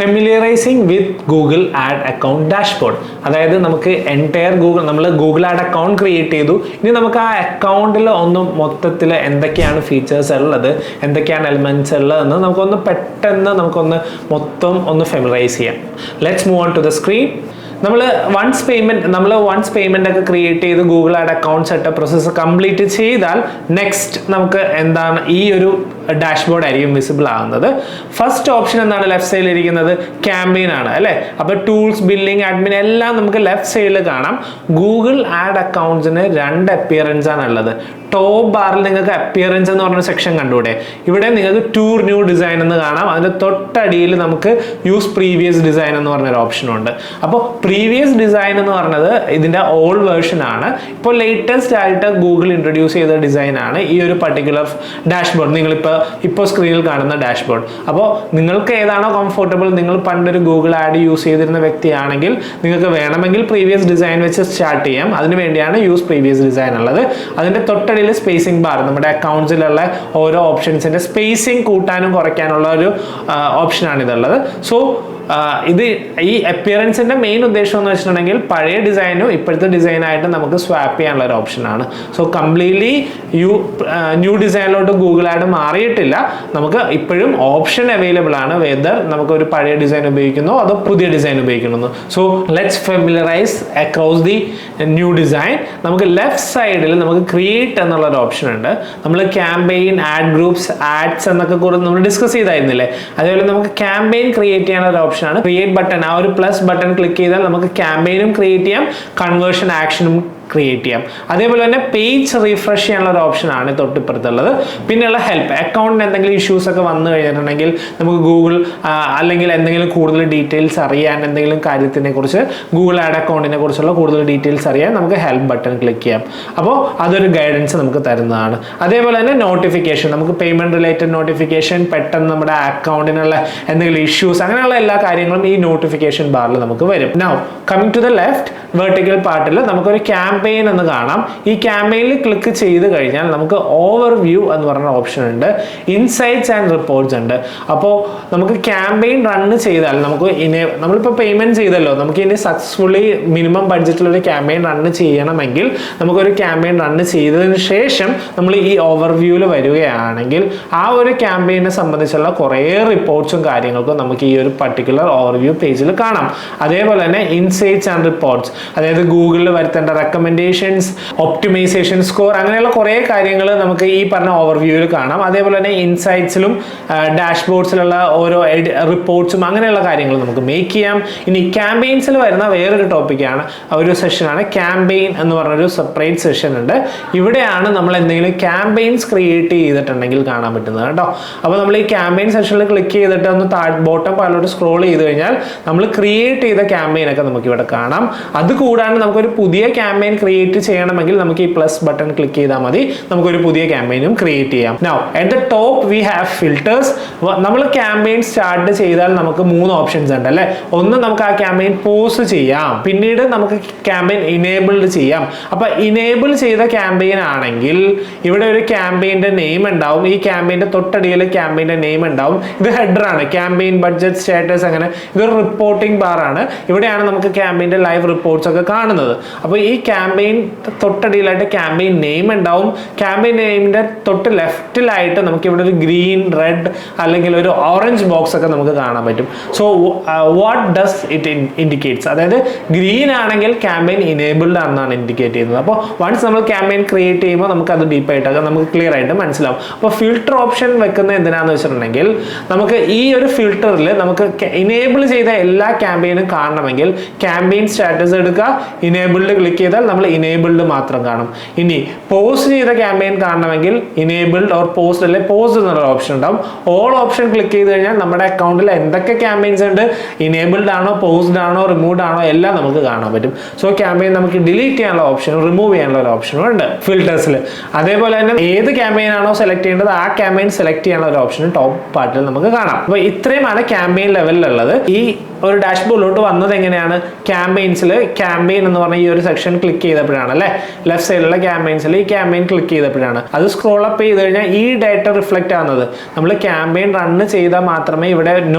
ഫെമിലിയറൈസിങ് with Google ad account dashboard. അതായത് നമുക്ക് entire നമ്മൾ ഗൂഗിൾ ആഡ് അക്കൗണ്ട് ക്രിയേറ്റ് ചെയ്തു. ഇനി നമുക്ക് ആ അക്കൗണ്ടിൽ ഒന്ന് മൊത്തത്തിൽ എന്തൊക്കെയാണ് ഫീച്ചേഴ്സ് ഉള്ളത്, എന്തൊക്കെയാണ് എലിമെന്റ്സ് ഉള്ളതെന്ന് നമുക്കൊന്ന് പെട്ടെന്ന് മൊത്തം ഒന്ന് ഫെമിലറൈസ് ചെയ്യാം. Let's move on to the screen. നമ്മൾ വൺസ് പേയ്മെന്റ് ഒക്കെ ക്രിയേറ്റ് ചെയ്ത് Google ad account setup process complete ചെയ്താൽ നെക്സ്റ്റ് നമുക്ക് എന്താണ് ഈ ഒരു ഡാഷ്ബോർഡ് ആയിരിക്കും വിസിബിൾ ആകുന്നത്. ഫസ്റ്റ് ഓപ്ഷൻ എന്താണ് ലെഫ്റ്റ് സൈഡിൽ ഇരിക്കുന്നത്? ക്യാമ്പയിൻ ആണ് അല്ലേ. അപ്പോൾ ടൂൾസ്, ബില്ലിംഗ്, അഡ്മിൻ എല്ലാം നമുക്ക് ലെഫ്റ്റ് സൈഡിൽ കാണാം. ഗൂഗിൾ ആഡ് അക്കൗണ്ട്സിന് 2 അപ്പിയറൻസ് ആണ് ഉള്ളത്. ടോപ്പ് ബാറിൽ നിങ്ങൾക്ക് അപ്പിയറൻസ് എന്ന് പറഞ്ഞ സെക്ഷൻ കണ്ടുകൂടെ? ഇവിടെ നിങ്ങൾക്ക് ടൂർ ന്യൂ ഡിസൈൻ എന്ന് കാണാം. അതിന്റെ തൊട്ടടിയിൽ നമുക്ക് യൂസ് പ്രീവിയസ് ഡിസൈൻ എന്ന് പറഞ്ഞൊരു ഓപ്ഷനും ഉണ്ട്. അപ്പോൾ പ്രീവിയസ് ഡിസൈൻ എന്ന് പറഞ്ഞത് ഇതിന്റെ ഓൾഡ് വേർഷൻ ആണ്. ഇപ്പോൾ ലേറ്റസ്റ്റ് ആയിട്ട് ഗൂഗിൾ ഇൻട്രൊഡ്യൂസ് ചെയ്ത ഡിസൈൻ ആണ് ഈ ഒരു പർട്ടിക്കുലർ ഡാഷ്ബോർഡ്. ഇപ്പോൾ സ്ക്രീനിൽ കാണുന്ന ഡാഷ്ബോർഡ്. അപ്പോൾ നിങ്ങൾക്ക് ഏതാണോ കംഫർട്ടബിൾ, നിങ്ങൾ പണ്ടൊരു ഗൂഗിൾ ആഡ് യൂസ് ചെയ്തിരുന്ന വ്യക്തിയാണെങ്കിൽ നിങ്ങൾക്ക് വേണമെങ്കിൽ പ്രീവിയസ് ഡിസൈൻ വെച്ച് സ്റ്റാർട്ട് ചെയ്യാം. അതിന് വേണ്ടിയാണ് യൂസ് പ്രീവിയസ് ഡിസൈൻ ഉള്ളത്. അതിന്റെ തൊട്ടടിയിൽ സ്പേസിംഗ് ബാർ, നമ്മുടെ അക്കൗണ്ട്സിലുള്ള ഓരോ ഓപ്ഷൻസിന്റെ സ്പേസിംഗ് കൂട്ടാനും കുറയ്ക്കാനുള്ള ഒരു ഓപ്ഷനാണ് ഇതുള്ളത്. സോ ഇത് ഈ അപ്പിയറൻസിന്റെ മെയിൻ ഉദ്ദേശം എന്ന് വെച്ചിട്ടുണ്ടെങ്കിൽ പഴയ ഡിസൈനും ഇപ്പോഴത്തെ ഡിസൈനായിട്ട് നമുക്ക് സ്വാപ്പ് ചെയ്യാനുള്ള ഒരു ഓപ്ഷനാണ്. സോ കംപ്ലീറ്റ്ലി ന്യൂ ഡിസൈനിലോട്ട് ഗൂഗിൾ ആഡ് മാറിയിട്ടില്ല. നമുക്ക് ഇപ്പോഴും ഓപ്ഷൻ അവൈലബിൾ ആണ്, വെദർ നമുക്ക് ഒരു പഴയ ഡിസൈൻ ഉപയോഗിക്കുന്നോ അതോ പുതിയ ഡിസൈൻ ഉപയോഗിക്കുന്നു. So let's familiarise across the new design. നമുക്ക് ലെഫ്റ്റ് സൈഡിൽ നമുക്ക് ക്രിയേറ്റ് എന്നുള്ള ഒരു ഓപ്ഷൻ ഉണ്ട്. നമ്മൾ ക്യാമ്പയിൻ, ആഡ് ഗ്രൂപ്പ്സ്, ആഡ്സ് എന്നൊക്കെ കുറിച്ച് നമ്മൾ ഡിസ്കസ് ചെയ്തായിരുന്നില്ലേ? അതേപോലെ നമുക്ക് ക്യാമ്പയിൻ ക്രിയേറ്റ് ചെയ്യാനുള്ള ഒരു ഓപ്ഷൻ ആണ് ക്രിയേറ്റ് ബട്ടൺ. ആ ഒരു പ്ലസ് ബട്ടൺ ക്ലിക്ക് ചെയ്താൽ നമുക്ക് ക്യാമ്പയിനും ക്രിയേറ്റ് ചെയ്യാം, കൺവേർഷൻ ആക്ഷനും ക്രിയേറ്റ് ചെയ്യാം. അതേപോലെ തന്നെ പേജ് റീഫ്രഷ് ചെയ്യാനുള്ള ഒരു ഓപ്ഷനാണ് തൊട്ടിപ്പുറത്തുള്ളത്. പിന്നെയുള്ള ഹെൽപ്പ്, അക്കൗണ്ടിന് എന്തെങ്കിലും ഇഷ്യൂസ് ഒക്കെ വന്നു കഴിഞ്ഞിട്ടുണ്ടെങ്കിൽ നമുക്ക് ഗൂഗിൾ അല്ലെങ്കിൽ എന്തെങ്കിലും കൂടുതൽ ഡീറ്റെയിൽസ് അറിയാൻ, എന്തെങ്കിലും കാര്യത്തിനെ കുറിച്ച് ഗൂഗിൾ ആഡ് അക്കൗണ്ടിനെ കുറിച്ചുള്ള കൂടുതൽ ഡീറ്റെയിൽസ് അറിയാൻ നമുക്ക് ഹെൽപ്പ് ബട്ടൺ ക്ലിക്ക് ചെയ്യാം. അപ്പോൾ അതൊരു ഗൈഡൻസ് നമുക്ക് തരുന്നതാണ്. അതേപോലെ തന്നെ നോട്ടിഫിക്കേഷൻ, നമുക്ക് പേയ്മെന്റ് റിലേറ്റഡ് നോട്ടിഫിക്കേഷൻ, പെട്ടെന്ന് നമ്മുടെ അക്കൗണ്ടിനുള്ള എന്തെങ്കിലും ഇഷ്യൂസ്, അങ്ങനെയുള്ള എല്ലാ കാര്യങ്ങളും ഈ നോട്ടിഫിക്കേഷൻ ബാറിൽ നമുക്ക് വരും. Now coming to the left vertical പാർട്ടിൽ നമുക്കൊരു ക്യാമ്പയിൻ എന്ന് കാണാം. ഈ ക്യാമ്പയിനിൽ ക്ലിക്ക് ചെയ്ത് കഴിഞ്ഞാൽ നമുക്ക് ഓവർ വ്യൂ എന്ന് പറഞ്ഞ ഓപ്ഷൻ ഉണ്ട്, ഇൻസൈറ്റ്സ് ആൻഡ് റിപ്പോർട്ട്സ് ഉണ്ട്. അപ്പോൾ നമുക്ക് ക്യാമ്പയിൻ റൺ ചെയ്താൽ നമ്മളിപ്പോൾ പേയ്മെന്റ് ചെയ്തല്ലോ, നമുക്ക് ഇനി സക്സസ്ഫുള്ളി മിനിമം ബഡ്ജറ്റിലൊരു ക്യാമ്പയിൻ റൺ ചെയ്യണമെങ്കിൽ നമുക്കൊരു ക്യാമ്പയിൻ റൺ ചെയ്തതിന് ശേഷം നമ്മൾ ഈ ഓവർ വ്യൂവിൽ വരികയാണെങ്കിൽ ആ ഒരു ക്യാമ്പയിനെ സംബന്ധിച്ചുള്ള കുറേ റിപ്പോർട്ട്സും കാര്യങ്ങൾക്കും നമുക്ക് ഈ ഒരു പർട്ടിക്കുലർ ഓവർവ്യൂ പേജിൽ കാണാം. അതേപോലെ തന്നെ ഇൻസൈറ്റ്സ് ആൻഡ് റിപ്പോർട്ട്സ്, അതായത് ഗൂഗിളിൽ വരുത്തേണ്ട റെക്കമെൻഡേഷൻസ്, ഒപ്റ്റിമൈസേഷൻ സ്കോർ, അങ്ങനെയുള്ള കുറേ കാര്യങ്ങൾ നമുക്ക് ഈ പറഞ്ഞ ഓവർവ്യൂവിൽ കാണാം. അതേപോലെ തന്നെ ഇൻസൈറ്റ്സിലും ഡാഷ്ബോർഡ്സിലുള്ള ഓരോ റിപ്പോർട്ട്സും അങ്ങനെയുള്ള കാര്യങ്ങൾ നമുക്ക് മേക്ക് ചെയ്യാം. ഇനി ക്യാമ്പയിൻസിൽ വരുന്ന വേറൊരു ടോപ്പിക്കാണ്, ഒരു സെഷനാണ് ക്യാമ്പയിൻ എന്ന് പറഞ്ഞൊരു സെപ്പറേറ്റ് സെഷൻ ഉണ്ട്. ഇവിടെയാണ് നമ്മൾ എന്തെങ്കിലും ക്യാമ്പയിൻസ് ക്രിയേറ്റ് ചെയ്തിട്ടുണ്ടെങ്കിൽ കാണാൻ പറ്റുന്നത് കേട്ടോ. അപ്പോൾ നമ്മൾ ഈ ക്യാമ്പയിൻ സെഷനിൽ ക്ലിക്ക് ചെയ്തിട്ട് ഒന്ന് ബോട്ടം പാലോട്ട് സ്ക്രോൾ ചെയ്ത് കഴിഞ്ഞാൽ നമ്മൾ ക്രിയേറ്റ് ചെയ്ത ക്യാമ്പയിനൊക്കെ നമുക്ക് ഇവിടെ കാണാം. അതുകൂടാണ്ട് നമുക്കൊരു പുതിയ ക്യാമ്പയിൻ ക്രിയേറ്റ് ചെയ്യണമെങ്കിൽ നമുക്ക് ഈ പ്ലസ് ബട്ടൺ ക്ലിക്ക് ചെയ്താൽ മതി, നമുക്കൊരു പുതിയ ക്യാമ്പയിനും ക്രിയേറ്റ് ചെയ്യാം. Now at the top we have filters. നമ്മൾ ക്യാമ്പയിൻ സ്റ്റാർട്ട് ചെയ്താൽ നമുക്ക് 3 ഓപ്ഷൻസ് ഉണ്ട് അല്ലേ. ഒന്ന്, നമുക്ക് ആ ക്യാമ്പയിൻ പോസ് ചെയ്യാം, പിന്നീട് നമുക്ക് ക്യാമ്പയിൻ ഇനേബിൾഡ് ചെയ്യാം. അപ്പൊ ഇനേബിൾ ചെയ്ത ക്യാമ്പയിൻ ആണെങ്കിൽ ഇവിടെ ഒരു ക്യാമ്പയിന്റെ നെയിം ഉണ്ടാവും, ഈ ക്യാമ്പയിന്റെ തൊട്ടടിയിൽ ക്യാമ്പയിന്റെ നെയിം ഉണ്ടാവും. ഇത് ഹെഡർ ആണ്, ക്യാമ്പയിൻ ബഡ്ജറ്റ്, സ്റ്റാറ്റസ്, അങ്ങനെ ഇതൊരു റിപ്പോർട്ടിംഗ് ബാർ ആണ്. ഇവിടെയാണ് നമുക്ക് ക്യാമ്പയിന്റെ ലൈവ് റിപ്പോർട്ട്സ് ഒക്കെ കാണുന്നത്. അപ്പോൾ ഈ ക്യാമ്പയിൻ തൊട്ടടിയിലായിട്ട് ക്യാമ്പയിൻ നെയിം ഉണ്ടാവും. ക്യാമ്പയിൻ നെയിമിന്റെ തൊട്ട് ലെഫ്റ്റിലായിട്ട് നമുക്ക് ഇവിടെ ഒരു ഗ്രീൻ, റെഡ് അല്ലെങ്കിൽ ഒരു ഓറഞ്ച് ബോക്സ് ഒക്കെ നമുക്ക് കാണാൻ പറ്റും. So what does it indicates, അതായത് ഗ്രീൻ ആണെങ്കിൽ ക്യാമ്പയിൻ ഇനേബിൾഡ് ആണെന്നാണ് ഇൻഡിക്കേറ്റ് ചെയ്യുന്നത്. അപ്പോൾ വൺസ് നമ്മൾ ക്യാമ്പയിൻ ക്രിയേറ്റ് ചെയ്യുമ്പോൾ നമുക്ക് അത് ഡീപ്പായിട്ടൊക്കെ നമുക്ക് ക്ലിയർ ആയിട്ട് മനസ്സിലാവും. അപ്പോൾ ഫിൽട്ടർ ഓപ്ഷൻ വെക്കുന്നത് എന്തിനാന്ന് വെച്ചിട്ടുണ്ടെങ്കിൽ നമുക്ക് ഈ ഒരു ഫിൽട്ടറിൽ നമുക്ക് ഇനേബിൾ ചെയ്ത എല്ലാ ക്യാമ്പയിനും കാണണമെങ്കിൽ ക്യാമ്പയിൻ സ്റ്റാറ്റസ് എടുക്കുക, ഇനേബിൾഡ് ക്ലിക്ക് ചെയ്താൽ നമ്മൾ ഇനേബിൾഡ് മാത്രം കാണും. ഇനി പോസ്റ്റ് ചെയ്ത ക്യാമ്പയിൻ കാണണമെങ്കിൽ ഇനേബിൾഡ് ഓർ പോസ്റ്റ് അല്ലെ പോസ്റ്റ് എന്നുള്ള ഓപ്ഷൻ ഉണ്ടാവും. ഓൾ ഓപ്ഷൻ ക്ലിക്ക് ചെയ്ത് കഴിഞ്ഞാൽ നമ്മുടെ അക്കൗണ്ടിൽ എന്തൊക്കെ ക്യാമ്പയിൻസ് ഉണ്ട്, ഇനേബിൾഡ് ആണോ, പോസ്ഡ് ആണോ, റിമൂവ്ഡ് ആണോ, എല്ലാം നമുക്ക് കാണാൻ പറ്റും. സോ ക്യാമ്പയിൻ നമുക്ക് ഡിലീറ്റ് ചെയ്യാനുള്ള ഓപ്ഷനും റിമൂവ് ചെയ്യാനുള്ള ഒരു ഓപ്ഷനും ഉണ്ട് ഫിൽറ്റേഴ്സിൽ. അതേപോലെ തന്നെ ഏത് ക്യാമ്പയിൻ ആണോ സെലക്ട് ചെയ്യേണ്ടത് ആ ക്യാമ്പയിൻ സെലക്ട് ചെയ്യാനുള്ള ഒരു ഓപ്ഷനും ടോപ്പ് പാർട്ടിൽ നമുക്ക് കാണാം. അപ്പൊ ഇത്രയുമാണ് ക്യാമ്പയിൻ ലെവലിലുള്ളത്. ഈ ഒരു ഡാഷ്ബോർഡിലോട്ട് വന്നത് എങ്ങനെയാണ്? ക്യാമ്പയിൻസിൽ ക്യാമ്പയിൻ എന്ന് പറഞ്ഞ ഈ ഒരു സെക്ഷൻ ക്ലിക്ക് ക്ലിക്ക് ചെയ്തപ്പോഴാണ് അല്ലേ, ലെഫ്റ്റ് സൈഡിലുള്ള ക്യാമ്പയിൻസിൽ ഈ ക്യാമ്പയിൻ ക്ലിക്ക് ചെയ്തപ്പോഴാണ് അത് സ്ക്രോൾ അപ്പ് ചെയ്ത് കഴിഞ്ഞാൽ ഈ ഡാറ്റ റിഫ്ലക്റ്റ് ആവുന്നത്. നമ്മൾ ക്യാമ്പയിൻ റൺ ചെയ്താൽ മാത്രമേ ഇവിടെ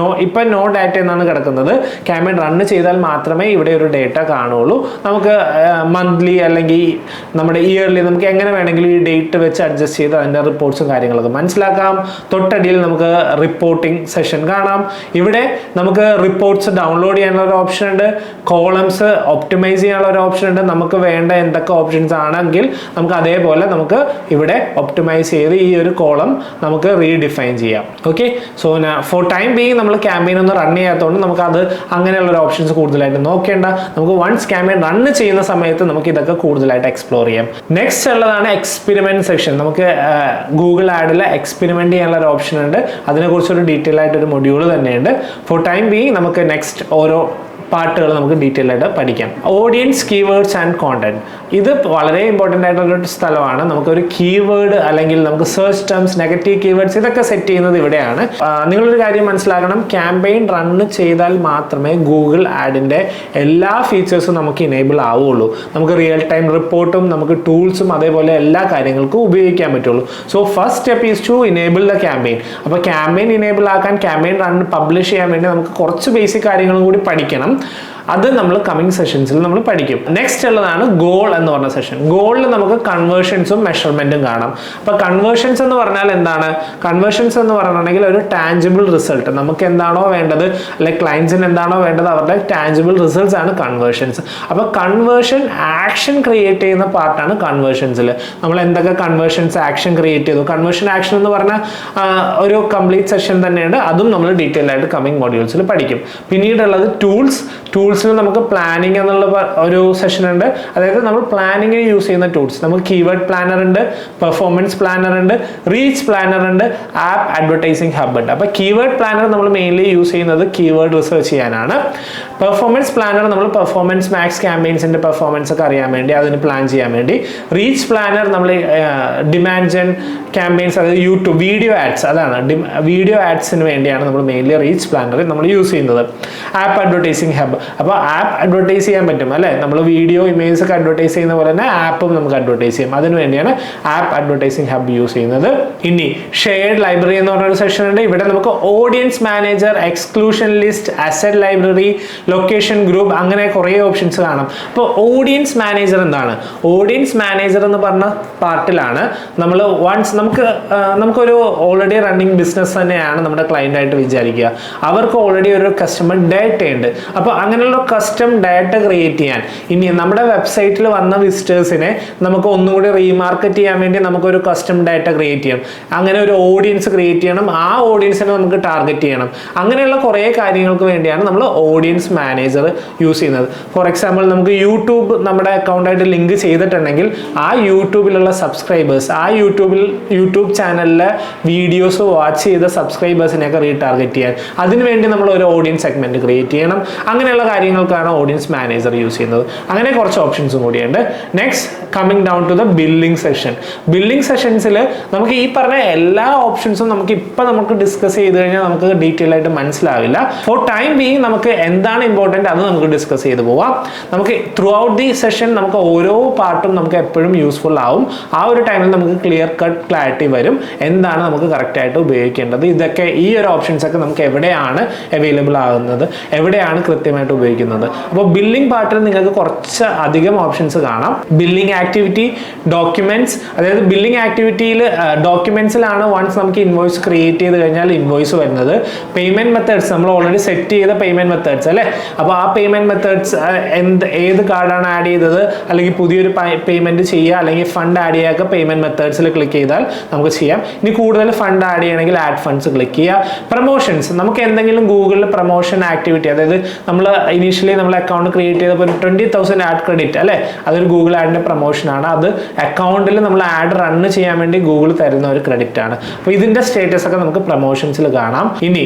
ഇപ്പം നോ ഡാറ്റ എന്നാണ് കിടക്കുന്നത്. ക്യാമ്പയിൻ റൺ ചെയ്താൽ മാത്രമേ ഇവിടെ ഒരു ഡേറ്റ കാണുള്ളൂ. നമുക്ക് മന്ത്ലി അല്ലെങ്കിൽ നമ്മുടെ ഇയർലി നമുക്ക് എങ്ങനെ വേണമെങ്കിലും ഈ ഡേറ്റ് വെച്ച് അഡ്ജസ്റ്റ് ചെയ്ത് അതിൻ്റെ റിപ്പോർട്ട്സും കാര്യങ്ങളൊക്കെ മനസ്സിലാക്കാം. തൊട്ടടിയിൽ നമുക്ക് റിപ്പോർട്ടിംഗ് സെഷൻ കാണാം. ഇവിടെ നമുക്ക് റിപ്പോർട്ട്സ് ഡൗൺലോഡ് ചെയ്യാനുള്ള ഒരു ഓപ്ഷൻ ഉണ്ട്, കോളംസ് ഒപ്റ്റിമൈസ് ചെയ്യാനുള്ള ഒരു ഓപ്ഷൻ ഉണ്ട്. നമുക്ക് വേണ്ട എന്തൊക്കെ ഓപ്ഷൻസ് ആണെങ്കിൽ നമുക്ക് അതേപോലെ നമുക്ക് ഇവിടെ ഒപ്റ്റിമൈസ് ചെയ്ത് ഈ ഒരു കോളം നമുക്ക് റീഡിഫൈൻ ചെയ്യാം. Okay, so for time being നമ്മൾ ക്യാമ്പയിൻ ഒന്ന് റൺ ചെയ്യാത്തതുകൊണ്ട് നമുക്ക് അത് അങ്ങനെയുള്ള ഒരു ഓപ്ഷൻസ് കൂടുതലായിട്ട് നോക്കേണ്ട. നമുക്ക് വൺസ് ക്യാമ്പയിൻ റൺ ചെയ്യുന്ന സമയത്ത് നമുക്ക് ഇതൊക്കെ കൂടുതലായിട്ട് എക്സ്പ്ലോർ ചെയ്യാം. നെക്സ്റ്റ് ഉള്ളതാണ് എക്സ്പെരിമെന്റ് സെക്ഷൻ. നമുക്ക് ഗൂഗിൾ ആഡിൽ എക്സ്പെരിമെന്റ് ചെയ്യാനുള്ള ഒരു ഓപ്ഷൻ ഉണ്ട്. അതിനെക്കുറിച്ചൊരു ഡീറ്റെയിൽ ആയിട്ടൊരു മൊഡ്യൂൾ തന്നെയുണ്ട്. ഫോർ ടൈം ബീയിങ് നമുക്ക് നെക്സ്റ്റ് ഓരോ പാർട്ടുകൾ നമുക്ക് ഡീറ്റെയിൽ ആയിട്ട് പഠിക്കാം. ഓഡിയൻസ്, കീവേഡ്സ് ആൻഡ് കോണ്ടന്റ്, ഇത് വളരെ ഇമ്പോർട്ടൻ്റ് ആയിട്ടുള്ളൊരു സ്ഥലമാണ്. നമുക്കൊരു കീവേഡ് അല്ലെങ്കിൽ നമുക്ക് സെർച്ച് ടേംസ്, നെഗറ്റീവ് കീവേഡ്സ് ഇതൊക്കെ സെറ്റ് ചെയ്യുന്നത് ഇവിടെയാണ്. നിങ്ങളൊരു കാര്യം മനസ്സിലാക്കണം, ക്യാമ്പയിൻ റൺ ചെയ്താൽ മാത്രമേ ഗൂഗിൾ ആഡിൻ്റെ എല്ലാ ഫീച്ചേഴ്സും നമുക്ക് ഇനേബിൾ ആവുകയുള്ളൂ. നമുക്ക് റിയൽ ടൈം റിപ്പോർട്ടും നമുക്ക് ടൂൾസും അതേപോലെ എല്ലാ കാര്യങ്ങൾക്കും ഉപയോഗിക്കാൻ പറ്റുള്ളൂ. So first step is to enable the campaign. അപ്പോൾ ക്യാമ്പയിൻ ഇനേബിൾ ആക്കാൻ, ക്യാമ്പയിൻ റൺ പബ്ലിഷ് ചെയ്യാൻ വേണ്ടി നമുക്ക് കുറച്ച് ബേസിക് കാര്യങ്ങളും കൂടി പഠിക്കണം. അത് നമ്മൾ കമ്മിങ് സെഷൻസിൽ നമ്മൾ പഠിക്കും. നെക്സ്റ്റ് ഉള്ളതാണ് ഗോൾ എന്ന് പറഞ്ഞ സെഷൻ. ഗോളിൽ നമുക്ക് കൺവേർഷൻസും മെഷർമെന്റും കാണാം. അപ്പോൾ കൺവേർഷൻസ് എന്ന് പറഞ്ഞാൽ എന്താണ്? കൺവേർഷൻസ് എന്ന് പറഞ്ഞിട്ടുണ്ടെങ്കിൽ ഒരു ടാഞ്ചിബിൾ റിസൾട്ട്, നമുക്ക് എന്താണോ വേണ്ടത് അല്ലെങ്കിൽ ക്ലയൻസിന് എന്താണോ വേണ്ടത് അവരുടെ ടാഞ്ചിബിൾ റിസൾട്ട്സ് ആണ് കൺവേർഷൻസ്. അപ്പോൾ കൺവേർഷൻ ആക്ഷൻ ക്രിയേറ്റ് ചെയ്യുന്ന പാർട്ടാണ് കൺവേർഷൻസിൽ. നമ്മൾ എന്തൊക്കെ കൺവേർഷൻസ് ആക്ഷൻ ക്രിയേറ്റ് ചെയ്തു, കൺവേർഷൻ ആക്ഷൻ എന്ന് പറഞ്ഞാൽ ഒരു കംപ്ലീറ്റ് സെഷൻ തന്നെയുണ്ട്. അതും നമ്മൾ ഡീറ്റെയിൽ ആയിട്ട് കമ്മിങ് മോഡ്യൂൾസിൽ പഠിക്കും. പിന്നീടുള്ളത് ടൂൾസിൽ നമുക്ക് പ്ലാനിങ് എന്നുള്ള ഒരു സെഷൻ ഉണ്ട്. അതായത് നമ്മൾ പ്ലാനിങ്ങിന് യൂസ് ചെയ്യുന്ന ടൂൾസ്, നമുക്ക് കീവേഡ് പ്ലാനർ ഉണ്ട്, പെർഫോമൻസ് പ്ലാനർ ഉണ്ട്, റീച്ച് പ്ലാനർ ഉണ്ട്, ആപ്പ് അഡ്വർടൈസിംഗ് ഹബ് ഉണ്ട്. അപ്പോൾ കീവേഡ് പ്ലാനർ നമ്മൾ മെയിൻലി യൂസ് ചെയ്യുന്നത് കീവേഡ് റിസർച്ച് ചെയ്യാനാണ്. പെർഫോമൻസ് പ്ലാനർ നമ്മൾ പെർഫോമൻസ് മാക്സ് ക്യാമ്പയിൻസിന്റെ പെർഫോമൻസ് ഒക്കെ അറിയാൻ വേണ്ടി, അതിന് പ്ലാൻ ചെയ്യാൻ വേണ്ടി. റീച്ച് പ്ലാനർ നമ്മൾ ഡിമാൻഡ് ജെൻ ക്യാമ്പയിൻസ്, അതായത് യൂട്യൂബ് വീഡിയോ ആഡ്സ്, അതാണ് വീഡിയോ ആഡ്സിന് വേണ്ടിയാണ് നമ്മൾ മെയിൻലി റീച്ച് പ്ലാനർ നമ്മൾ യൂസ് ചെയ്യുന്നത്. ആപ്പ് അഡ്വർടൈസിംഗ് ഹബ്, അപ്പോൾ ആപ്പ് അഡ്വർടൈസ് ചെയ്യാൻ പറ്റും അല്ലേ, നമ്മൾ വീഡിയോ ഇമേജസ് ഒക്കെ അഡ്വർടൈസ് ചെയ്യുന്ന പോലെ തന്നെ ആപ്പും നമുക്ക് അഡ്വർടൈസ് ചെയ്യാം. അതിന് വേണ്ടിയാണ് ആപ്പ് അഡ്വർടൈസിംഗ് ഹബ് യൂസ് ചെയ്യുന്നത്. ഇനി ഷെയർഡ് ലൈബ്രറി എന്ന് പറഞ്ഞൊരു സെഷൻ ഉണ്ട്. ഇവിടെ നമുക്ക് audience manager, exclusion list, asset library, location group, അങ്ങനെ കുറേ ഓപ്ഷൻസ് കാണാം. അപ്പോൾ ഓഡിയൻസ് മാനേജർ എന്താണ്? ഓഡിയൻസ് മാനേജർ എന്ന് പറഞ്ഞ പാർട്ടിലാണ് നമ്മൾ വൺസ് നമുക്കൊരു ഓൾറെഡി റണ്ണിങ് ബിസിനസ് തന്നെയാണ് നമ്മുടെ ക്ലയൻ്റ് ആയിട്ട് വിചാരിക്കുക. അവർക്ക് ഓൾറെഡി ഒരു കസ്റ്റമർ ഡേറ്റ ഉണ്ട്. അപ്പോൾ അങ്ങനെയുള്ള കസ്റ്റം ഡേറ്റ ക്രിയേറ്റ് ചെയ്യാൻ, ഇനി നമ്മുടെ വെബ്സൈറ്റിൽ വന്ന വിസിറ്റേഴ്സിനെ നമുക്ക് ഒന്നുകൂടി റീമാർക്കറ്റ് ചെയ്യാൻ വേണ്ടി നമുക്കൊരു കസ്റ്റം ഡേറ്റ ക്രിയേറ്റ് ചെയ്യണം. അങ്ങനെ ഒരു ഓഡിയൻസ് ക്രിയേറ്റ് ചെയ്യണം, ആ ഓഡിയൻസിനെ നമുക്ക് ടാർഗറ്റ് ചെയ്യണം. അങ്ങനെയുള്ള കുറേ കാര്യങ്ങൾക്ക് വേണ്ടിയാണ് നമ്മൾ ഓഡിയൻസ് മാനേജർ യൂസ് ചെയ്യുന്നത്. ഫോർ എക്സാമ്പിൾ, നമുക്ക് യൂട്യൂബ് നമ്മുടെ അക്കൗണ്ടായിട്ട് ലിങ്ക് ചെയ്തിട്ടുണ്ടെങ്കിൽ ആ യൂട്യൂബിലുള്ള സബ്സ്ക്രൈബേഴ്സ്, ആ യൂട്യൂബ് ചാനലിലെ വീഡിയോസ് വാച്ച് ചെയ്ത സബ്സ്ക്രൈബേഴ്സിനെയൊക്കെ റീടാർഗറ്റ് ചെയ്യാൻ, അതിനുവേണ്ടി നമ്മൾ ഒരു ഓഡിയൻസ് സെഗ്മെന്റ് ക്രിയേറ്റ് ചെയ്യണം. അങ്ങനെയുള്ള കാര്യങ്ങൾക്കാണ് ഓഡിയൻസ് മാനേജർ യൂസ് ചെയ്യുന്നത്. അങ്ങനെ കുറച്ച് ഓപ്ഷൻസും കൂടിയുണ്ട്. Next coming down to the billing session. Billing സെഷൻസിൽ നമുക്ക് ഈ പറഞ്ഞ എല്ലാ ഓപ്ഷൻസും നമുക്ക് ഡിസ്കസ് ചെയ്ത് കഴിഞ്ഞാൽ നമുക്ക് ഡീറ്റെയിൽ ആയിട്ട് മനസ്സിലാവില്ല. ഫോർ ടൈം ബീയിങ് നമുക്ക് എന്താണ് ഇമ്പോർട്ടൻറ്റ് അത് നമുക്ക് ഡിസ്കസ് ചെയ്ത് പോവാം. നമുക്ക് ത്രൂ ഔട്ട് ദി സെഷൻ നമുക്ക് ഓരോ പാർട്ടും നമുക്ക് എപ്പോഴും യൂസ്ഫുൾ ആവും. ആ ഒരു ടൈമിൽ നമുക്ക് ക്ലിയർ കട്ട് ക്ലാരിറ്റി വരും, എന്താണ് നമുക്ക് കറക്റ്റായിട്ട് ഉപയോഗിക്കേണ്ടത്. ഇതൊക്കെ ഈ ഒരു ഓപ്ഷൻസ് ഒക്കെ നമുക്ക് എവിടെയാണ് അവൈലബിൾ ആകുന്നത്, എവിടെയാണ് കൃത്യമായിട്ട് ഉപയോഗിക്കുന്നത്. അപ്പോൾ ബില്ലിംഗ് പാർട്ടിൽ നിങ്ങൾക്ക് കുറച്ച് അധികം ഓപ്ഷൻസ് കാണാം. ബില്ലിംഗ് ആക്ടിവിറ്റി, ഡോക്യുമെന്റ്സ്, അതായത് ബില്ലിംഗ് ആക്ടിവിറ്റിയിൽ ഡോക്യുമെന്റ്സിലാണ് വൺസ് നമുക്ക് ഇൻവോയ്സ് ക്രിയേറ്റ് ചെയ്ത് കഴിഞ്ഞാൽ ഇൻവോയ്സ് വരുന്നത്. പേയ്മെന്റ് മെത്തേഡ്സ് നമ്മൾ ഓൾറെഡി സെറ്റ് ചെയ്ത പേയ്മെന്റ് മെത്തേഡ്സ് അല്ലേ. അപ്പോൾ ആ പേയ്മെന്റ് മെത്തേഡ്സ് ഏത് കാർഡാണ് ആഡ് ചെയ്തത്, അല്ലെങ്കിൽ പുതിയൊരു പേയ്മെന്റ് ചെയ്യുക, അല്ലെങ്കിൽ ഫണ്ട് ആഡ് ചെയ്യുക, പേയ്മെന്റ് മെത്തേഡ്സിൽ ക്ലിക്ക് ചെയ്താൽ നമുക്ക് ചെയ്യാം. ഇനി കൂടുതൽ ഫണ്ട് ആഡ് ചെയ്യണമെങ്കിൽ ആഡ് ഫണ്ട്സ് ക്ലിക്ക് ചെയ്യുക. പ്രൊമോഷൻസ്, നമുക്ക് എന്തെങ്കിലും ഗൂഗിളിൽ പ്രൊമോഷൻ ആക്ടിവിറ്റി, അതായത് നമ്മൾ ഇനീഷ്യലി നമ്മൾ അക്കൗണ്ട് ക്രിയേറ്റ് ചെയ്തപ്പോൾ 20,000 ആഡ് ക്രെഡിറ്റ് അല്ലേ, അതൊരു ഗൂഗിൾ ആഡിന്റെ പ്രൊമോഷനാണ്. അത് അക്കൗണ്ടിൽ നമ്മൾ ആഡ് റൺ ചെയ്യാൻ വേണ്ടി ഗൂഗിൾ തരുന്ന ഒരു ക്രെഡിറ്റ് ആണ്. അപ്പോൾ ഇതിന്റെ സ്റ്റേറ്റസ് ഒക്കെ നമുക്ക് പ്രൊമോഷൻസിൽ കാണാം. ഇനി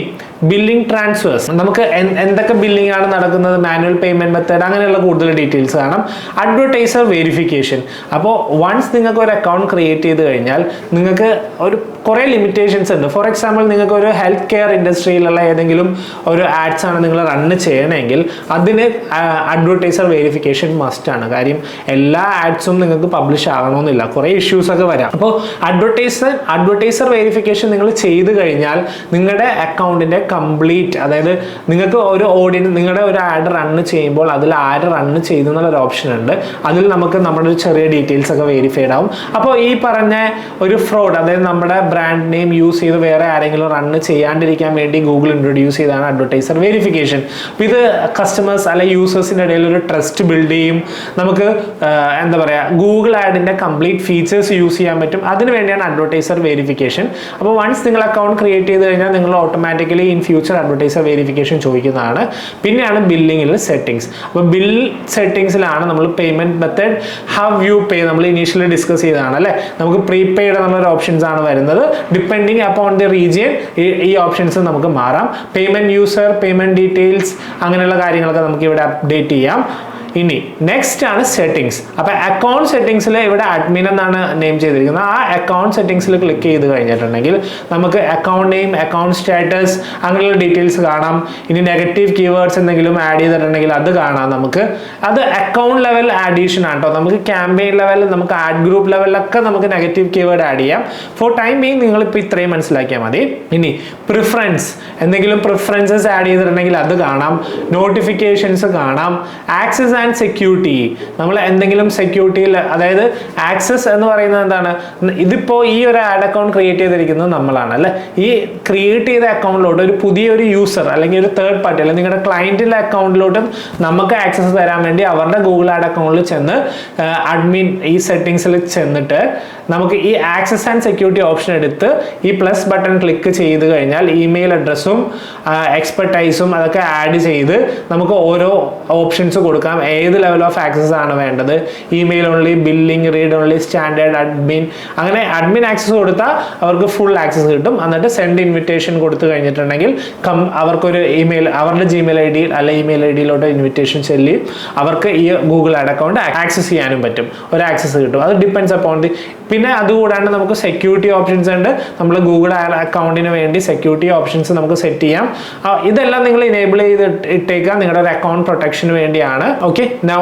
ബില്ലിംഗ് ട്രാൻസ്ഫേഴ്സ്, നമുക്ക് എന്തൊക്കെ ബില്ലിംഗ് ആണ് നടക്കുന്നത്, മാനുവൽ പേയ്മെന്റ് മെത്തേഡ്, അങ്ങനെയുള്ള കൂടുതൽ ഡീറ്റെയിൽസ് കാണാം. Advertiser verification. അപ്പോൾ വൺസ് നിങ്ങൾക്ക് ഒരു അക്കൗണ്ട് ക്രിയേറ്റ് ചെയ്ത് കഴിഞ്ഞാൽ നിങ്ങൾക്ക് ഒരു കുറേ ലിമിറ്റേഷൻസ് ഉണ്ട്. ഫോർ എക്സാമ്പിൾ, നിങ്ങൾക്ക് ഒരു ഹെൽത്ത് കെയർ ഇൻഡസ്ട്രിയിലുള്ള ഏതെങ്കിലും ഒരു ആഡ്സ് ആണ് നിങ്ങൾ റൺ ചെയ്യണമെങ്കിൽ അതിന് അഡ്വർടൈസർ വെരിഫിക്കേഷൻ മസ്റ്റ് ആണ്. കാര്യം എല്ലാ ആഡ്സും നിങ്ങൾക്ക് പബ്ലിഷ് ആകണമെന്നില്ല, കുറേ ഇഷ്യൂസ് ഒക്കെ വരാം. അപ്പോൾ അഡ്വർടൈസർ വെരിഫിക്കേഷൻ നിങ്ങൾ ചെയ്ത് കഴിഞ്ഞാൽ നിങ്ങളുടെ അക്കൗണ്ടിന്റെ കംപ്ലീറ്റ്, അതായത് നിങ്ങൾക്ക് ഒരു ഓഡിയൻസ്, നിങ്ങളുടെ ഒരു ആഡ് റൺ ചെയ്യുമ്പോൾ അതിൽ ആര് റൺ ചെയ്തു എന്നുള്ളൊരു ഓപ്ഷൻ ഉണ്ട്. അതിൽ നമുക്ക് നമ്മുടെ ഒരു ചെറിയ ഡീറ്റെയിൽസ് ഒക്കെ വെരിഫൈഡ് ആവും. അപ്പോൾ ഈ പറഞ്ഞ ഒരു ഫ്രോഡ്, അതായത് നമ്മുടെ ബ്രാൻഡ് നെയിം യൂസ് ചെയ്ത് വേറെ ആരെങ്കിലും റൺ ചെയ്യാണ്ടിരിക്കാൻ വേണ്ടി ഗൂഗിൾ ഇൻട്രൊഡ്യൂസ് ചെയ്താണ് അഡ്വർടൈസർ വെരിഫിക്കേഷൻ. ഇത് കസ്റ്റമേഴ്സ് അല്ലെങ്കിൽ യൂസേഴ്സിൻ്റെ ഇടയിൽ ഒരു ട്രസ്റ്റ് ബിൽഡ് ചെയ്യും. നമുക്ക് എന്താ പറയുക, ഗൂഗിൾ ആഡിൻ്റെ കംപ്ലീറ്റ് ഫീച്ചേഴ്സ് യൂസ് ചെയ്യാൻ പറ്റും. അതിന് വേണ്ടിയാണ് അഡ്വർടൈസർ വെരിഫിക്കേഷൻ. അപ്പോൾ വൺസ് നിങ്ങൾ അക്കൗണ്ട് ക്രിയേറ്റ് ചെയ്ത് കഴിഞ്ഞാൽ നിങ്ങൾ automatically in future advertiser verification ചോദിക്കുന്നതാണ്. പിന്നെയാണ് ബില്ലിങ്ങിൽ സെറ്റിംഗ്സ്. അപ്പോൾ ബിൽ സെറ്റിംഗ്സിലാണ് നമ്മൾ പേയ്മെന്റ് മെത്തേഡ്, ഹൗ യു പേ, നമ്മൾ ഇനീഷ്യലി ഡിസ്കസ് ചെയ്തതാണ് അല്ലേ. നമുക്ക് പ്രീപെയ്ഡ് എന്നുള്ളൊരു ഓപ്ഷൻസ് ആണ് വരുന്നത്. ഡിപ്പെൻഡിങ് അപ്പോൺ ദി റീജിയൻ ഈ ഓപ്ഷൻസ് നമുക്ക് മാറാം. പേയ്മെന്റ് യൂസർ, പേയ്മെന്റ് ഡീറ്റെയിൽസ്, അങ്ങനെയുള്ള കാര്യങ്ങളൊക്കെ നമുക്ക് ഇവിടെ അപ്ഡേറ്റ് ചെയ്യാം. ഇനി നെക്സ്റ്റ് ആണ് സെറ്റിംഗ്സ്. അപ്പോൾ അക്കൗണ്ട് സെറ്റിംഗ്സിൽ ഇവിടെ അഡ്മിൻ എന്നാണ് നെയിം ചെയ്തിരിക്കുന്നത്. ആ അക്കൗണ്ട് സെറ്റിംഗ്സിൽ ക്ലിക്ക് ചെയ്ത് കഴിഞ്ഞിട്ടുണ്ടെങ്കിൽ നമുക്ക് അക്കൗണ്ട് നെയിം, അക്കൗണ്ട് സ്റ്റാറ്റസ്, അങ്ങനെയുള്ള ഡീറ്റെയിൽസ് കാണാം. ഇനി നെഗറ്റീവ് കീവേഡ്സ് എന്തെങ്കിലും ആഡ് ചെയ്തിട്ടുണ്ടെങ്കിൽ അത് കാണാം. നമുക്ക് അത് അക്കൗണ്ട് ലെവൽ ആഡീഷൻ ആണ് കേട്ടോ. നമുക്ക് ക്യാമ്പയിൻ ലെവൽ, നമുക്ക് ആഡ് ഗ്രൂപ്പ് ലെവലിലൊക്കെ നമുക്ക് നെഗറ്റീവ് കീവേഡ് ആഡ് ചെയ്യാം. ഫോർ ടൈം ബീങ് നിങ്ങളിപ്പോൾ ഇത്രയും മനസ്സിലാക്കിയാൽ മതി. ഇനി പ്രിഫറൻസ്, എന്തെങ്കിലും പ്രിഫറൻസസ് ആഡ് ചെയ്തിട്ടുണ്ടെങ്കിൽ അത് കാണാം. നോട്ടിഫിക്കേഷൻസ് കാണാം. ആക്സസ് ആൻഡ് സെക്യൂരിറ്റി, നമ്മൾ എന്തെങ്കിലും സെക്യൂരിറ്റിയിൽ, അതായത് ആക്സസ് എന്ന് പറയുന്നത് എന്താണ്, ഇതിപ്പോൾ ഈ ഒരു ആഡ് അക്കൗണ്ട് ക്രിയേറ്റ് ചെയ്തിരിക്കുന്നത് നമ്മളാണ് അല്ലേ. ഈ ക്രിയേറ്റ് ചെയ്ത അക്കൗണ്ടിലോട്ട് ഒരു പുതിയൊരു യൂസർ അല്ലെങ്കിൽ ഒരു തേർഡ് പാർട്ടി അല്ലെങ്കിൽ നിങ്ങളുടെ ക്ലയൻറ്റിൻ്റെ അക്കൗണ്ടിലോട്ട് നമുക്ക് ആക്സസ് തരാൻ വേണ്ടി അവരുടെ ഗൂഗിൾ ആഡ് അക്കൗണ്ടിൽ ചെന്ന് അഡ്മിൻ ഈ സെറ്റിംഗ്സിൽ ചെന്നിട്ട് നമുക്ക് ഈ ആക്സസ് ആൻഡ് സെക്യൂരിറ്റി ഓപ്ഷൻ എടുത്ത് ഈ പ്ലസ് ബട്ടൺ ക്ലിക്ക് ചെയ്ത് കഴിഞ്ഞാൽ ഇമെയിൽ അഡ്രസ്സും എക്സ്പെർട്ടൈസും അതൊക്കെ ആഡ് ചെയ്ത് നമുക്ക് ഓരോ ഓപ്ഷൻസ് കൊടുക്കാം. ഏത് ലെവൽ ഓഫ് ആക്സസ് ആണ് വേണ്ടത്, email only, billing, read only, standard, admin, അങ്ങനെ അഡ്മിൻ ആക്സസ് കൊടുത്താൽ അവർക്ക് ഫുൾ ആക്സസ് കിട്ടും. എന്നിട്ട് സെൻഡ് ഇൻവിറ്റേഷൻ കൊടുത്തു കഴിഞ്ഞിട്ടുണ്ടെങ്കിൽ അവർക്കൊരു ഇമെയിൽ, അവരുടെ ജിമെയിൽ ഐ ഡി അല്ല ഇമെയിൽ ഐ ഡിയിലോട്ട് ഇൻവിറ്റേഷൻ ചെല്ലി അവർക്ക് ഈ ഗൂഗിൾ ആഡ് അക്കൗണ്ട് ആക്സസ് ചെയ്യാനും പറ്റും, ഒരു ആക്സസ് കിട്ടും. അത് ഡിപ്പെൻഡ്സ് അപ്പോൺ ദി. പിന്നെ അതുകൂടാണ്ട് നമുക്ക് സെക്യൂരിറ്റി ഓപ്ഷൻസ് ഉണ്ട്. നമ്മൾ ഗൂഗിൾ അക്കൗണ്ടിന് വേണ്ടി സെക്യൂരിറ്റി ഓപ്ഷൻസ് നമുക്ക് സെറ്റ് ചെയ്യാം. ഇതെല്ലാം നിങ്ങൾ ഇനേബിൾ ചെയ്ത് ഇട്ടേക്കുക നിങ്ങളുടെ ഒരു അക്കൗണ്ട് പ്രൊട്ടക്ഷന് വേണ്ടിയാണ്. ഓക്കെ, നൗ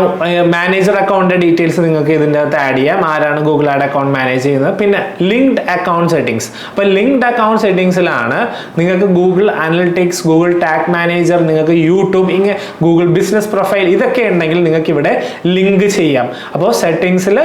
മാനേജർ അക്കൗണ്ടിന്റെ ഡീറ്റെയിൽസ് നിങ്ങൾക്ക് ഇതിൻ്റെ അകത്ത് ആഡ് ചെയ്യാം. ആരാണ് ഗൂഗിൾ ആഡ് അക്കൗണ്ട് മാനേജ് ചെയ്യുന്നത്. പിന്നെ ലിങ്ക്ഡ് അക്കൗണ്ട് സെറ്റിംഗ്സ്. അപ്പോൾ ലിങ്ക്ഡ് അക്കൗണ്ട് സെറ്റിംഗ്സിലാണ് നിങ്ങൾക്ക് Google analytics, Google tag manager, നിങ്ങൾക്ക് യൂട്യൂബ്, ഇങ്ങനെ ഗൂഗിൾ ബിസിനസ് പ്രൊഫൈൽ, ഇതൊക്കെ ഉണ്ടെങ്കിൽ നിങ്ങൾക്ക് ഇവിടെ ലിങ്ക് ചെയ്യാം. അപ്പോൾ സെറ്റിംഗ്സിൽ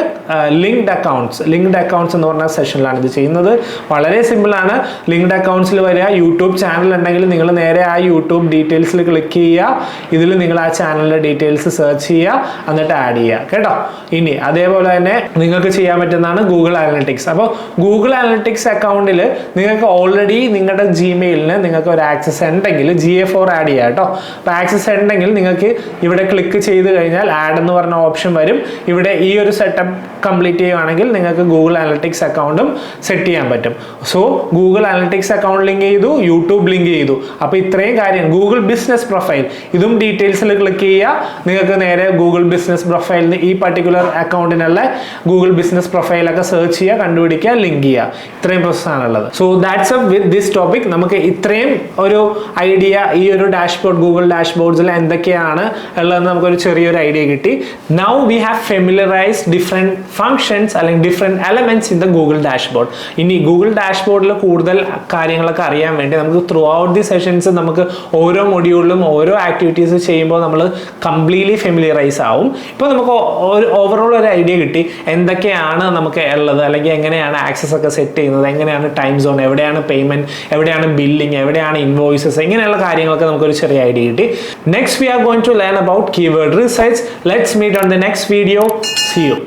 ലിങ്ക്ഡ് അക്കൗണ്ട്സ് എന്ന് പറഞ്ഞ സെഷനിലാണ് ഇത് ചെയ്യുന്നത്. വളരെ സിമ്പിൾ ആണ്. ലിങ്ക്ഡ് അക്കൗണ്ട്സിൽ വരിക, യൂട്യൂബ് ചാനൽ ഉണ്ടെങ്കിൽ നിങ്ങൾ നേരെ ആ യൂട്യൂബ് ഡീറ്റെയിൽസിൽ ക്ലിക്ക് ചെയ്യുക. ഇതിൽ നിങ്ങൾ ആ ചാനലിന്റെ ഡീറ്റെയിൽസ് സെർച്ച് ചെയ്യുക, എന്നിട്ട് ആഡ് ചെയ്യുക കേട്ടോ. ഇനി അതേപോലെ തന്നെ നിങ്ങൾക്ക് ചെയ്യാൻ പറ്റുന്നതാണ് ഗൂഗിൾ അനലിറ്റിക്സ്. അപ്പോൾ ഗൂഗിൾ അനലിറ്റിക്സ് അക്കൗണ്ടിൽ നിങ്ങൾക്ക് ഓൾറെഡി നിങ്ങളുടെ ജിമെയിലിന് നിങ്ങൾക്ക് ഒരു ആക്സസ് ഉണ്ടെങ്കിൽ GA4 ആഡ് ചെയ്യുക കേട്ടോ. അപ്പോൾ ആക്സസ് ഉണ്ടെങ്കിൽ നിങ്ങൾക്ക് ഇവിടെ ക്ലിക്ക് ചെയ്ത് കഴിഞ്ഞാൽ ആഡ് എന്ന് പറഞ്ഞ ഓപ്ഷൻ വരും. ഇവിടെ ഈ ഒരു സെറ്റപ്പ് കംപ്ലീറ്റ് ചെയ്യുകയാണെങ്കിൽ നിങ്ങൾക്ക് ഗൂഗിൾ അനലിറ്റിക്സ് അക്കൗണ്ടും സെറ്റ് ചെയ്യാൻ പറ്റും. So Google analytics account link ചെയ്തു, യൂട്യൂബ് ലിങ്ക് ചെയ്തു. അപ്പോൾ ഇത്രയും കാര്യം. ഗൂഗിൾ ബിസിനസ് പ്രൊഫൈൽ, ഇതും ഡീറ്റെയിൽസിൽ ക്ലിക്ക് ചെയ്യുക, നിങ്ങൾക്ക് നേരെ ഗൂഗിൾ ബിസിനസ് പ്രൊഫൈലിന് ഈ പർട്ടിക്കുലർ അക്കൗണ്ടിനുള്ള ഗൂഗിൾ ബിസിനസ് പ്രൊഫൈലൊക്കെ സെർച്ച് ചെയ്യുക, കണ്ടുപിടിക്കുക, ലിങ്ക് ചെയ്യുക. ഇത്രയും പ്രോസസ്സാണുള്ളത്. So that's up with this topic. നമുക്ക് ഇത്രയും ഒരു ഐഡിയ, ഈ ഒരു ഡാഷ്ബോർഡ്, ഗൂഗിൾ ഡാഷ്ബോർഡ്സിൽ എന്തൊക്കെയാണ് ഉള്ളതെന്ന് നമുക്കൊരു ചെറിയൊരു ഐഡിയ കിട്ടി. Now we have familiarised different functions അല്ലെങ്കിൽ different elements in the Google dashboard. ഇനി ഗൂഗിൾ ഡാഷ്ബോർഡിൽ കൂടുതൽ കാര്യങ്ങളൊക്കെ അറിയാൻ വേണ്ടി നമുക്ക് ത്രൂ ഔട്ട് ദി സെഷൻസ് നമുക്ക് ഓരോ മൊഡ്യൂളിലും ഓരോ ആക്ടിവിറ്റീസ് ചെയ്യുമ്പോൾ നമ്മൾ കംപ്ലീറ്റ്ലി ഫെമിലിയറൈസ് ആവും. ഇപ്പോൾ നമുക്ക് ഓവറോൾ ഒരു ഐഡിയ കിട്ടി എന്തൊക്കെയാണ് നമുക്ക് ഉള്ളത്, അല്ലെങ്കിൽ എങ്ങനെയാണ് ആക്സസ് ഒക്കെ സെറ്റ് ചെയ്യുന്നത്, എങ്ങനെയാണ് ടൈം സോൺ, എവിടെയാണ് പേയ്മെന്റ്, എവിടെയാണ് ബില്ലിംഗ്, എവിടെയാണ് ഇൻവോയ്സസ്, ഇങ്ങനെയുള്ള കാര്യങ്ങളൊക്കെ നമുക്കൊരു ചെറിയ ഐഡിയ കിട്ടി. Next we are going to learn about keyword research. Let's meet on the next video. See you.